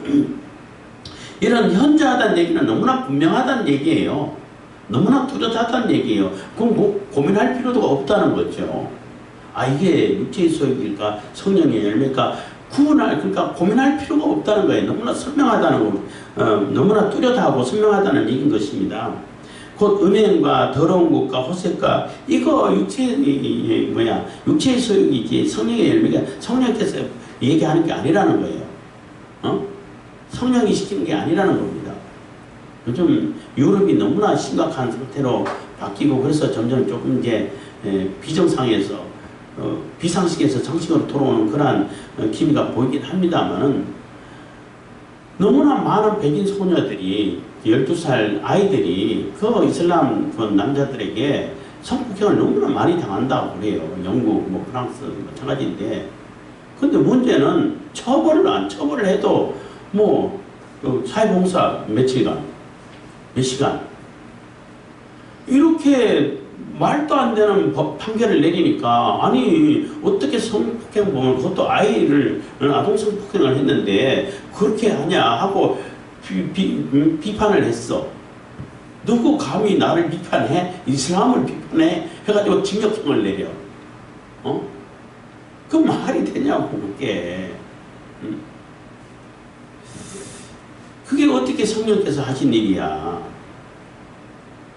이런 현저하다는 얘기는 너무나 분명하다는 얘기예요. 너무나 뚜렷하다는 얘기예요. 그럼 뭐 고민할 필요도 없다는 거죠. 아, 이게 육체의 소욕일까 성령의 열매일까 그러니까 고민할 필요가 없다는 거예요. 너무나 선명하다는 거, 너무나 뚜렷하고 선명하다는 얘기인 것입니다. 곧 음행과 더러운 것과 호색과 이거 육체의 소욕이지 성령의 열매가 성령께서 얘기하는 게 아니라는 거예요. 성령이 시키는 게 아니라는 겁니다. 요즘 유럽이 너무나 심각한 상태로 바뀌고 그래서 점점 조금 이제 비정상에서 비상식에서 정식으로 돌아오는 그러한 기미가 보이긴 합니다만은 너무나 많은 백인 소녀들이 12살 아이들이 그 이슬람 그 남자들에게 성폭행을 너무나 많이 당한다고 그래요. 영국, 뭐 프랑스 마찬가지인데 근데 문제는 처벌을 해도 뭐 사회봉사 며칠간 몇 시간 이렇게 말도 안 되는 법 판결을 내리니까 아니 어떻게 성폭행 보면 그것도 아이를 아동 성폭행을 했는데 그렇게 하냐 하고 비판을 했어. 누구 감히 나를 비판해? 이슬람을 비판해? 해가지고 징역형을 내려. 그 말이 되냐고 그게. 그게 어떻게 성령께서 하신 일이야.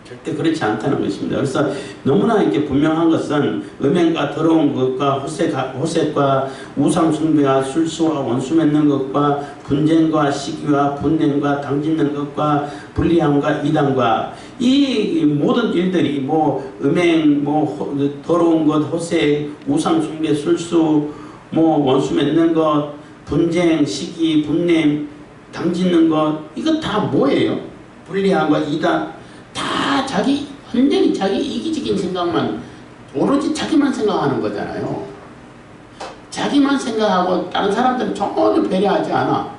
절대 그렇지 않다는 것입니다. 그래서 너무나 이렇게 분명한 것은 음행과 더러운 것과 호색과 우상 숭배와 술수와 원수 맺는 것과 분쟁과 시기와 분냄과 당짓는 것과 불리함과 이단과 이 모든 일들이 뭐 음행, 뭐 더러운 것, 호색, 우상 숭배, 술수, 뭐 원수 맺는 것, 분쟁, 시기, 분냄, 당짓는 것 이거 다 뭐예요? 불리함과 이단 다 완전히 자기 이기적인 생각만 오로지 자기만 생각하는 거잖아요. 자기만 생각하고 다른 사람들은 전혀 배려하지 않아.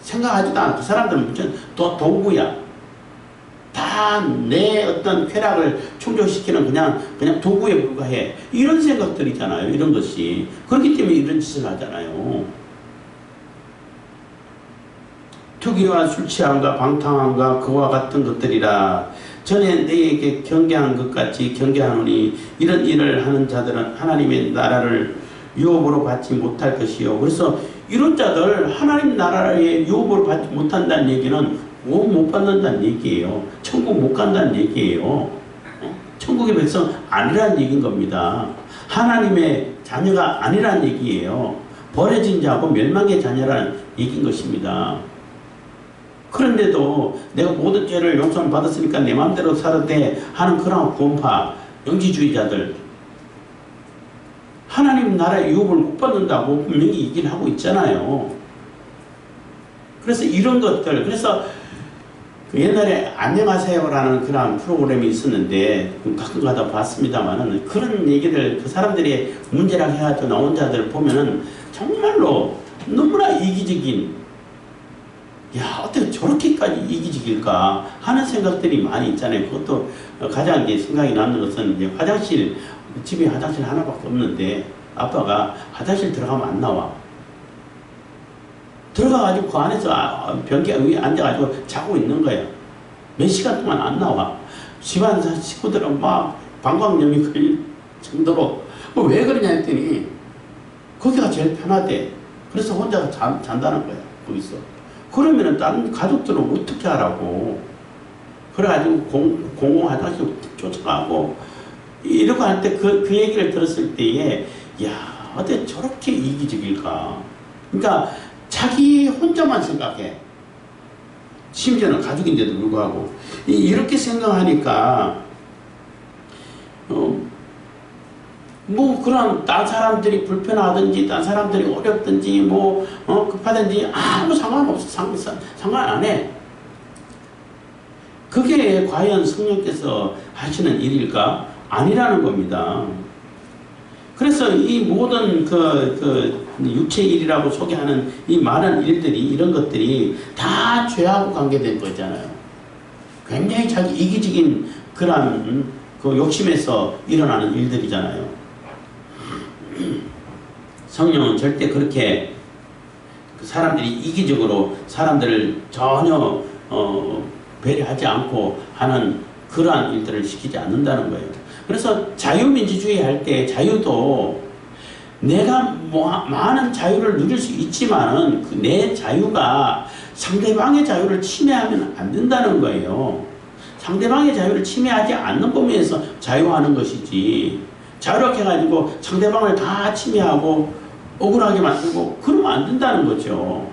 생각하지도 않아. 그 사람들은 무슨 도구야. 다 내 어떤 쾌락을 충족시키는 그냥 도구에 불과해. 이런 생각들이잖아요. 이런 것이. 그렇기 때문에 이런 짓을 하잖아요. 투기와 술 취함과 방탕함과 그와 같은 것들이라 전에 너희에게 경계한 것 같이 경계하노니 이런 일을 하는 자들은 하나님의 나라를 유업으로 받지 못할 것이요. 그래서 이런 자들 하나님 나라의 유업으로 받지 못한다는 얘기는 구원 못 받는다는 얘기예요. 천국 못 간다는 얘기예요. 천국의 백성 아니라는 얘기인 겁니다. 하나님의 자녀가 아니라는 얘기예요. 버려진 자고 멸망의 자녀라는 얘기인 것입니다. 그런데도 내가 모든 죄를 용서를 받았으니까 내 마음대로 살아대 하는 그런 구원파 영지주의자들 하나님 나라의 유업을 못 받는다고 분명히 얘기를 하고 있잖아요. 그래서 이런 것들 그래서 그 옛날에 안녕하세요라는 그런 프로그램이 있었는데 가끔가다 봤습니다만은 그런 얘기를 그 사람들이 문제라고 해가지고 나온 자들을 보면은 정말로 너무나 이기적인 야 어떻게 저렇게까지 이기적일까 하는 생각들이 많이 있잖아요. 그것도 가장 이제 생각이 나는 것은 이제 화장실 집에 화장실 하나밖에 없는데 아빠가 화장실 들어가면 안 나와. 들어가가지고 그 안에서 변기 위에 앉아가지고 자고 있는 거야. 몇 시간 동안 안 나와. 집안 식구들은 막 방광염이 걸릴 정도로 왜 그러냐 했더니 거기가 제일 편하대. 그래서 혼자 잔다는 거야. 거기서. 그러면은 다른 가족들은 어떻게 하라고. 그래가지고 공공 화장실 쫓아가고 이러고 할 때 그 얘기를 들었을 때에 야 어떻게 저렇게 이기적일까. 그러니까 자기 혼자만 생각해. 심지어는 가족인데도 불구하고 이렇게 생각하니까 뭐 그런 딴 사람들이 불편하든지 딴 사람들이 어렵든지 뭐 급하든지 아무 상관없어. 상관 안 해. 그게 과연 성령께서 하시는 일일까? 아니라는 겁니다. 그래서 이 모든 육체 일이라고 소개하는 이 많은 일들이, 이런 것들이 다 죄하고 관계된 거잖아요. 굉장히 자기 이기적인 그런 그 욕심에서 일어나는 일들이잖아요. 성령은 절대 그렇게 사람들이 이기적으로 사람들을 전혀 배려하지 않고 하는 그러한 일들을 시키지 않는다는 거예요. 그래서 자유민주주의 할 때 자유도 내가 많은 자유를 누릴 수 있지만은 그 내 자유가 상대방의 자유를 침해하면 안 된다는 거예요. 상대방의 자유를 침해하지 않는 범위에서 자유하는 것이지, 자유롭게 해가지고 상대방을 다 침해하고 억울하게 만들고 그러면 안 된다는 거죠.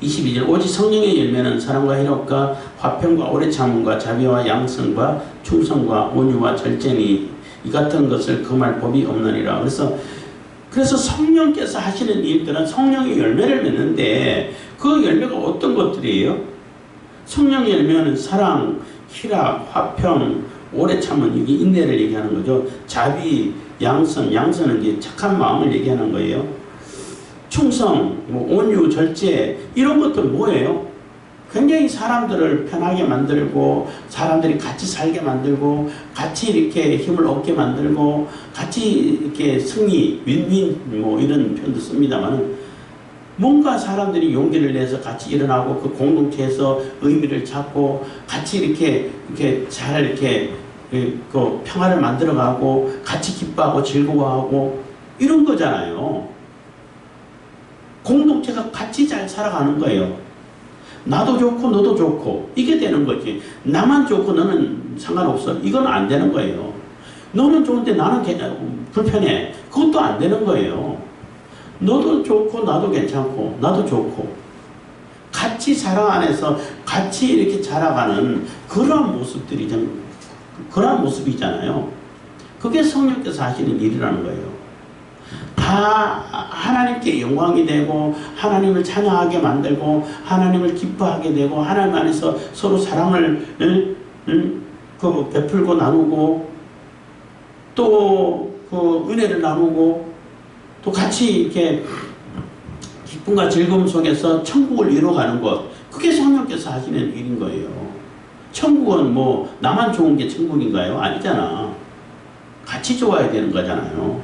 22절 오직 성령의 열매는 사랑과 희락과 화평과 오래 참음과 자비와 양성과 충성과 온유와 절제니 이 같은 것을 금할 법이 없느니라. 그래서 성령께서 하시는 일들은 성령의 열매를 맺는데 그 열매가 어떤 것들이에요? 성령의 열매는 사랑, 희락, 화평, 오래 참은, 이게 인내를 얘기하는 거죠. 자비, 양선은 이제 착한 마음을 얘기하는 거예요. 충성, 온유, 절제, 이런 것들 뭐예요? 굉장히 사람들을 편하게 만들고, 사람들이 같이 살게 만들고, 같이 이렇게 힘을 얻게 만들고, 같이 이렇게 승리, 윈윈, 이런 표현도 씁니다만은, 뭔가 사람들이 용기를 내서 같이 일어나고, 그 공동체에서 의미를 찾고, 같이 이렇게 잘 이렇게 그 평화를 만들어가고, 같이 기뻐하고 즐거워하고, 이런 거잖아요. 공동체가 같이 잘 살아가는 거예요. 나도 좋고 너도 좋고 이게 되는 거지. 나만 좋고 너는 상관없어, 이건 안 되는 거예요. 너는 좋은데 나는 불편해, 그것도 안 되는 거예요. 너도 좋고 나도 괜찮고 나도 좋고 같이 사랑 안에서 같이 이렇게 자라가는 그러한 모습이잖아요. 그게 성령께서 하시는 일이라는 거예요. 다 하나님께 영광이 되고 하나님을 찬양하게 만들고 하나님을 기뻐하게 되고 하나님 안에서 서로 사랑을 베풀고 나누고 또 그 은혜를 나누고 또 같이 이렇게 기쁨과 즐거움 속에서 천국을 이루어가는 것, 그게 성령께서 하시는 일인 거예요. 천국은 나만 좋은 게 천국인가요? 아니잖아. 같이 좋아야 되는 거잖아요.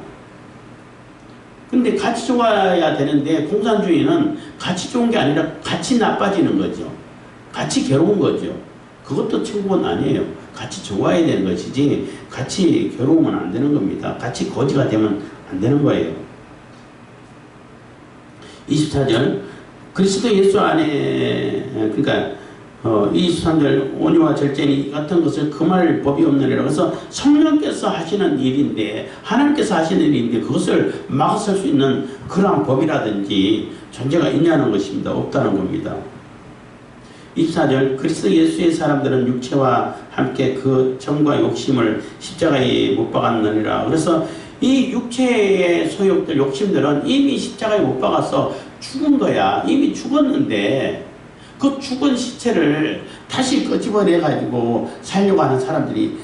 근데 같이 좋아야 되는데 공산주의는 같이 좋은 게 아니라 같이 나빠지는 거죠. 같이 괴로운 거죠. 그것도 천국은 아니에요. 같이 좋아야 되는 것이지 같이 괴로우면 안 되는 겁니다. 같이 거지가 되면 안 되는 거예요. 24절 그리스도 예수 안에, 그러니까 23절 온유와 절제니 같은 것을 금할 법이 없느니라. 그래서 성령께서 하시는 일인데, 하나님께서 하시는 일인데 그것을 막아설 수 있는 그러한 법이라든지 존재가 있냐는 것입니다. 없다는 겁니다. 24절 그리스도 예수의 사람들은 육체와 함께 그 정과 욕심을 십자가에 못 박았느니라. 그래서 이 육체의 소욕들, 욕심들은 이미 십자가에 못 박아서 죽은 거야. 이미 죽었는데 그 죽은 시체를 다시 끄집어내가지고 살려고 하는 사람들이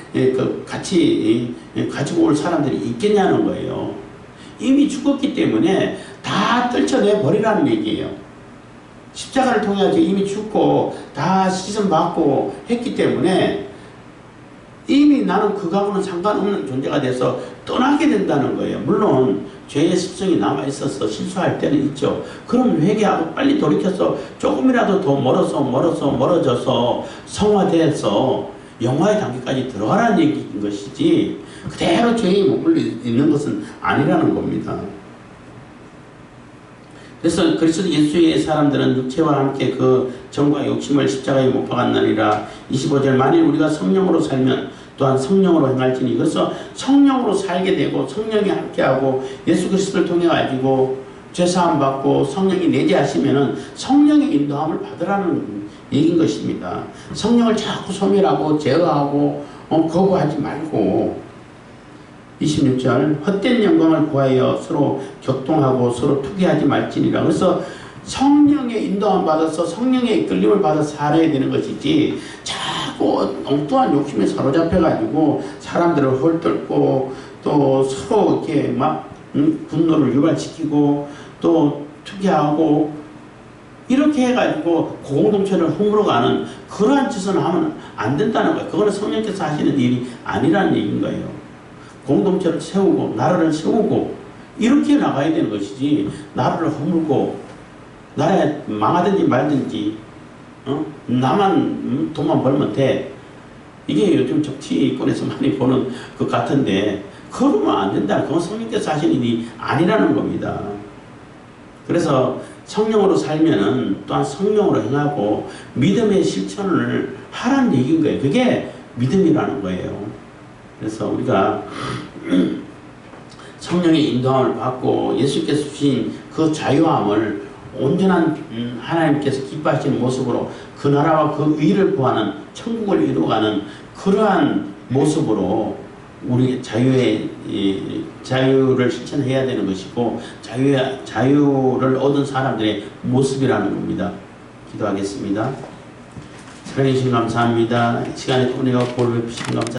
같이 가지고 올 사람들이 있겠냐는 거예요. 이미 죽었기 때문에 다 떨쳐내 버리라는 얘기예요. 십자가를 통해 이미 죽고 다 시선받고 했기 때문에 이미 나는 그거하고는 상관없는 존재가 돼서 떠나게 된다는 거예요. 물론 죄의 습성이 남아있어서 실수할 때는 있죠. 그럼 회개하고 빨리 돌이켜서 조금이라도 더 멀어져서 성화돼서 영화의 단계까지 들어가라는 얘기인 것이지 그대로 죄에 머물러 있는 것은 아니라는 겁니다. 그래서 그리스도 예수의 사람들은 육체와 함께 그 정과 욕심을 십자가에 못 박았느니라. 25절 만일 우리가 성령으로 살면 또한 성령으로 행할지니. 그래서 성령으로 살게 되고 성령이 함께하고 예수 그리스도를 통해 가지고 죄사함 받고 성령이 내재하시면은 성령의 인도함을 받으라는 얘기인 것입니다. 성령을 자꾸 소멸하고 제어하고 거부하지 말고. 26절 헛된 영광을 구하여 서로 격동하고 서로 투기하지 말지니라. 그래서 성령의 인도함 받아서 성령의 이끌림을 받아서 살아야 되는 것이지 자꾸 엉뚱한 욕심에 사로잡혀가지고 사람들을 헐뜯고 또 서로 이렇게 막 분노를 유발시키고 또 투기하고 이렇게 해가지고 공동체를 허물어가는 그러한 짓은 하면 안 된다는 거예요. 그거는 성령께서 하시는 일이 아니라는 얘기인 거예요. 공동체를 세우고 나라를 세우고 이렇게 나가야 되는 것이지, 나라를 허물고 나라에 망하든지 말든지 나만 돈만 벌면 돼. 이게 요즘 정치권에서 많이 보는 것 같은데 그러면 안 된다. 그건 성령께서 하시는 일이 아니라는 겁니다. 그래서 성령으로 살면은 또한 성령으로 행하고 믿음의 실천을 하라는 얘기인 거예요. 그게 믿음이라는 거예요. 그래서 우리가 성령의 인도함을 받고 예수께서 주신 그 자유함을 온전한 하나님께서 기뻐하시는 모습으로 그 나라와 그 의를 구하는 천국을 이루어가는 그러한 모습으로 우리 자유를 실천해야 되는 것이고 자유를 얻은 사람들의 모습이라는 겁니다. 기도하겠습니다. 사랑해 주신 감사합니다. 시간에 또 내가 볼을 주신 감사합니다.